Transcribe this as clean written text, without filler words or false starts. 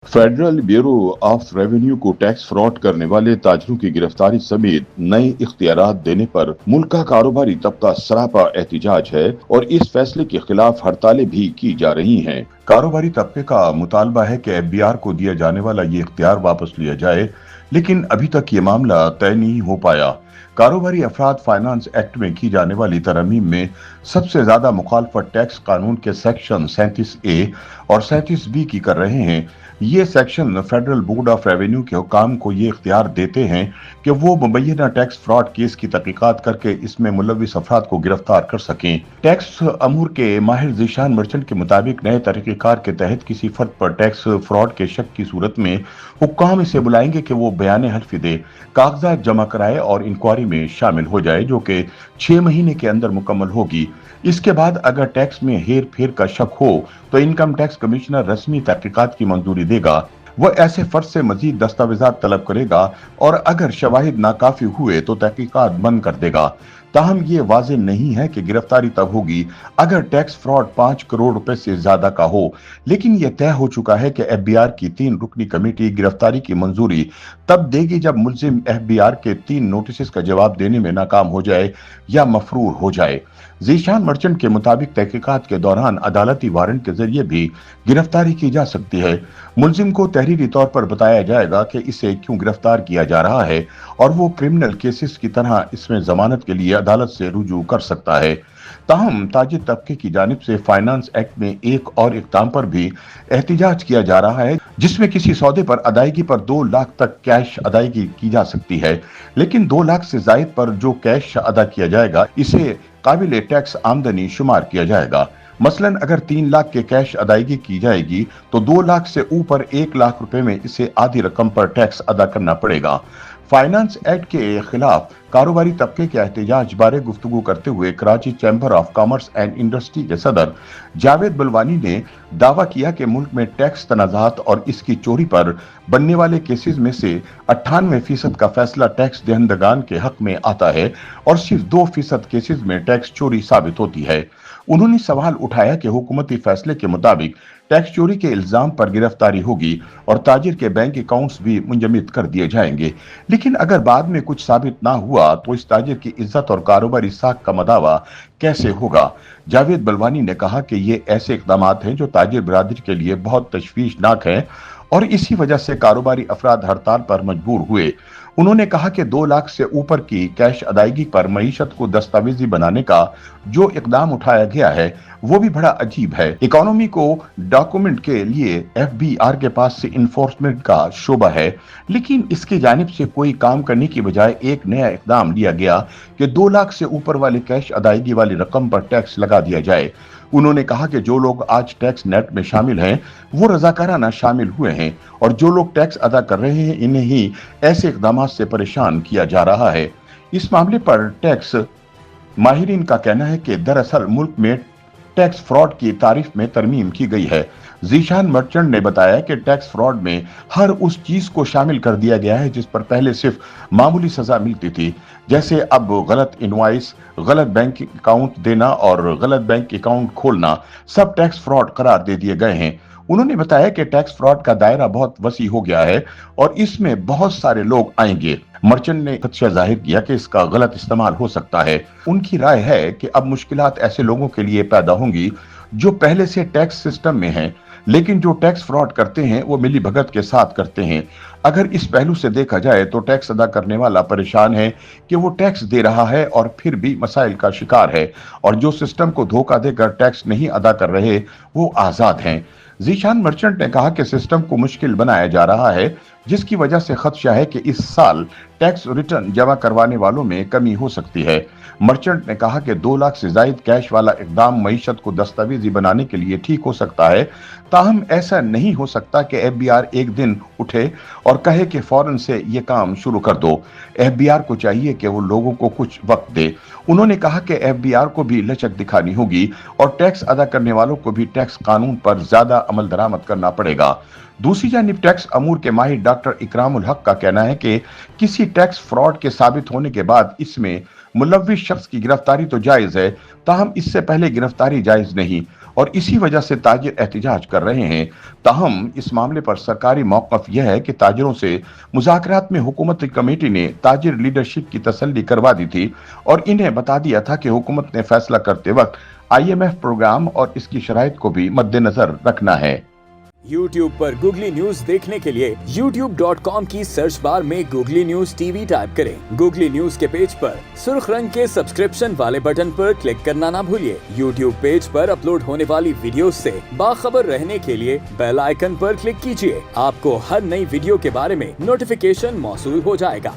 Federal bureau of revenue को tax fraud करने वाले ताजरों की गिरफ्तारी समेत नए इख्तियारात देने पर मुल्क का कारोबारी तबका सरापा एहतिजाज है और इस फैसले के खिलाफ हड़तालें भी की जा रही हैं। कारोबारी तबके का मुतालबा है कि एफबीआर को दिया जाने वाला ये इख्तियार वापस लिया जाए, लेकिन अभी तक ये मामला तय नहीं हो पाया। कारोबारी अफराद फाइनेंस एक्ट में की जाने वाली तरमीम में सबसे ज्यादा मुखालफत टैक्स कानून के सेक्शन 37A और 37B की कर रहे हैं। ये section federal board of revenue के हुकाम को ये इख्तियार देते हैं कि वो मुबैना टैक्स फ्रॉड केस की तहकीकात करके इसमें मुलविस अफराद को गिरफ्तार कर सकें। टैक्स अमूर के माहिर ज़ीशान मर्चेंट के मुताबिक नए तरीक़ेकार के तहत किसी फर्द पर टैक्स फ्रॉड के शक की सूरत में हुक्काम इसे बुलाएंगे कि वो बयान हल्फी दे, कागजात जमा कराए और इंक्वायरी में शामिल हो जाए, जो कि 6 महीने के अंदर मुकम्मल होगी। इसके बाद अगर टैक्स में हेर फेर का शक हो तो इनकम टैक्स कमिश्नर रस्मी तहकीकात की मंजूरी देगा। वह ऐसे फर्द से मजीद दस्तावेजात तलब करेगा और अगर शवाहिद नाकाफी हुए तो तहकीकात बंद कर देगा। ताहम ये वाज़ेह नहीं है कि गिरफ्तारी तब होगी अगर टैक्स फ्रॉड 5 करोड़ रुपए से ज्यादा का हो, लेकिन यह तय हो चुका है कि एफबीआर की 3 रुकनी कमेटी गिरफ्तारी की मंजूरी तब देगी जब मुल्जिम एफबीआर के 3 नोटिस का जवाब देने में नाकाम हो जाए या मफरूर हो जाए। ज़ीशान मर्चेंट के मुताबिक तहकीकात के दौरान अदालती वारंट के जरिए भी गिरफ्तारी की जा सकती है। मुल्जिम को तहरीरी तौर पर बताया जाएगा कि इसे क्यों गिरफ्तार किया जा रहा है और वो क्रिमिनल केसेस की तरह इसमें जमानत के लिए अदालत से रुजू कर सकता है। ताहम ताजिर तबके की जानिब से फाइनेंस एक्ट में एक और इक़दाम पर भी एहतिजाज किया जा रहा है, जिसमें किसी सौदे पर अदायगी पर 2 लाख तक कैश अदायगी की जा सकती है, लेकिन 2 लाख से जायद पर जो कैश अदा किया जाएगा इसे काबिल टैक्स आमदनी शुमार किया जाएगा। मसलन अगर 3 लाख के कैश अदायगी की जाएगी तो 2 लाख से ऊपर 1 लाख रुपए में इसे आधी रकम पर टैक्स अदा करना पड़ेगा। फाइनेंस एक्ट के खिलाफ कारोबारी तबके के एहतजाज बारे गुफ्तगू करते हुए Karachi chamber of commerce and industry के सदर जावेद बलवानी ने दावा किया कि मुल्क में टैक्स तनाज़ात और इसकी चोरी पर बनने वाले केसेस में से 98% का फैसला टैक्स दहंदगान के हक में आता है और सिर्फ 2% केसेस में टैक्स चोरी साबित होती है। उन्होंने सवाल उठाया कि हुकूमती फैसले के मुताबिक टैक्स चोरी के इल्जाम पर गिरफ्तारी होगी और ताजिर के बैंक अकाउंट्स भी मुंजमद कर दिए जाएंगे, लेकिन अगर बाद में कुछ साबित ना हुआ तो इस ताजिर की इज्जत और कारोबारी साख का मदावा कैसे होगा। जावेद बलवानी ने कहा कि ये ऐसे इकदाम हैं जो ताजिर बिरादरी के लिए बहुत तशवीशनाक हैं और इसी वजह से कारोबारी अफराद हड़ताल पर मजबूर हुए। उन्होंने कहा कि 2 लाख से ऊपर की कैश अदायगी पर मईशत को दस्तावेजी बनाने का जो इकदाम उठाया गया है वो भी बड़ा अजीब है। इकोनॉमी को डॉक्यूमेंट के लिए एफबीआर के पास से इन्फोर्समेंट का शोबा है, लेकिन इसकी जानिब से कोई काम करने की बजाय एक नया इकदाम लिया गया कि 2 लाख से ऊपर वाले कैश अदायगी वाली रकम पर टैक्स लगा दिया जाए। उन्होंने कहा कि जो लोग आज टैक्स नेट में शामिल हैं वो रजाकाराना शामिल हुए हैं और जो लोग टैक्स अदा कर रहे हैं इन्हें ही ऐसे इकदाम से परेशान किया जा रहा है। इस मामले पर टैक्स माहिरीन का कहना है कि दरअसल मुल्क में टैक्स फ्रॉड की तारीफ में तरमीम की गई है। ज़ीशान मर्चेंट ने बताया कि टैक्स फ्रॉड में हर उस चीज को शामिल कर दिया गया है जिस पर पहले सिर्फ मामूली सजा मिलती थी, जैसे अब गलत इनवॉइस, गलत बैंक अकाउंट देना और गलत बैंक अकाउंट खोलना सब टैक्स फ्रॉड करार दे दिए गए हैं। उन्होंने बताया कि टैक्स फ्रॉड का दायरा बहुत वसी हो गया है और इसमें बहुत सारे लोग आएंगे। मर्चेंट ने खदशा जाहिर किया कि इसका गलत इस्तेमाल हो सकता है। उनकी राय है कि अब मुश्किलात ऐसे लोगों के लिए पैदा होंगी जो पहले से टैक्स सिस्टम में हैं, लेकिन जो टैक्स फ्रॉड करते हैं वो मिली भगत के साथ करते हैं। अगर इस पहलू से देखा जाए तो टैक्स अदा करने वाला परेशान है कि वो टैक्स दे रहा है और फिर भी मसाइल का शिकार है, और जो सिस्टम को धोखा देकर टैक्स नहीं अदा कर रहे वो आजाद हैं। ज़ीशान मर्चेंट ने कहा कि सिस्टम को मुश्किल बनाया जा रहा है, जिसकी वजह से खदशा है कि इस साल टैक्स रिटर्न जमा करवाने वालों में कमी हो सकती है। मर्चेंट ने कहा कि 2 लाख से जायद कैश वाला इकदाम मईशत को दस्तावेजी बनाने के लिए ठीक हो सकता है, ताहम ऐसा नहीं हो सकता कि एफबीआर एक दिन उठे और कहे कि फौरन से ये काम शुरू कर दो। एफबीआर को चाहिए कि वो लोगों को कुछ वक्त दे। उन्होंने कहा कि एफबीआर को भी लचक दिखानी होगी और टैक्स अदा करने वालों को भी टैक्स कानून पर ज्यादा अमल दरामद करना पड़ेगा। दूसरी जानिब टैक्स अमूर के माहिर डॉक्टर इकरामुल हक का कहना है कि किसी टैक्स फ्रॉड के साबित होने के बाद इसमें मुलव्विस शख्स की गिरफ्तारी तो जायज है, ताहम इससे पहले गिरफ्तारी जायज नहीं। اور اسی وجہ سے تاجر احتجاج کر رہے ہیں۔ تاہم اس معاملے پر سرکاری موقف یہ ہے کہ تاجروں سے مذاکرات میں حکومتی کمیٹی نے تاجر لیڈرشپ کی تسلی کروا دی تھی اور انہیں بتا دیا تھا کہ حکومت نے فیصلہ کرتے وقت IMF پروگرام اور اس کی شرائط کو بھی مد نظر رکھنا ہے۔ YouTube پر گوگلی نیوز دیکھنے کے لیے youtube.com کی سرچ بار میں گوگلی نیوز TV ٹائپ کریں۔ گوگلی نیوز کے پیج پر سرخ رنگ کے سبسکرپشن والے بٹن پر کلک کرنا نہ بھولیے۔ YouTube پیج پر اپلوڈ ہونے والی ویڈیوز سے باخبر رہنے کے لیے بیل آئیکن پر کلک کیجیے۔ آپ کو ہر نئی ویڈیو کے بارے میں نوٹیفیکیشن موصول ہو جائے گا۔